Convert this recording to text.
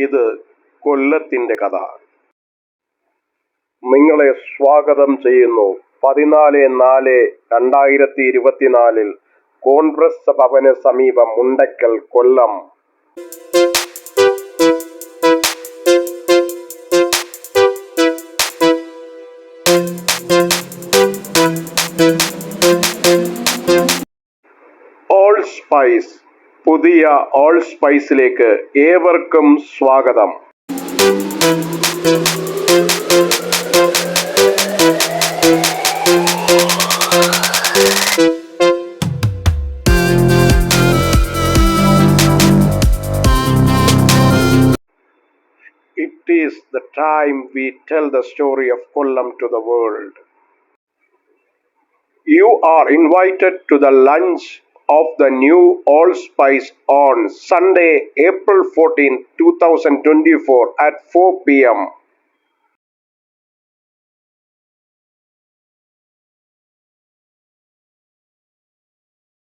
ഇത് കൊല്ലത്തിന്റെ കഥ. നിങ്ങളെ സ്വാഗതം ചെയ്യുന്നു 14/4/2024 കോൺഗ്രസ് ഭവന് സമീപം മുണ്ടക്കൽ, കൊല്ലം. ഓൾ സ്പൈസ്, പുതിയ ഓൾ സ്പൈസിലേക്ക് ഏവർക്കും സ്വാഗതം. It is the time we tell the story of Kollam to the world. You are invited to the lunch of the new Allspice on Sunday, April 14, 2024 at 4 p.m.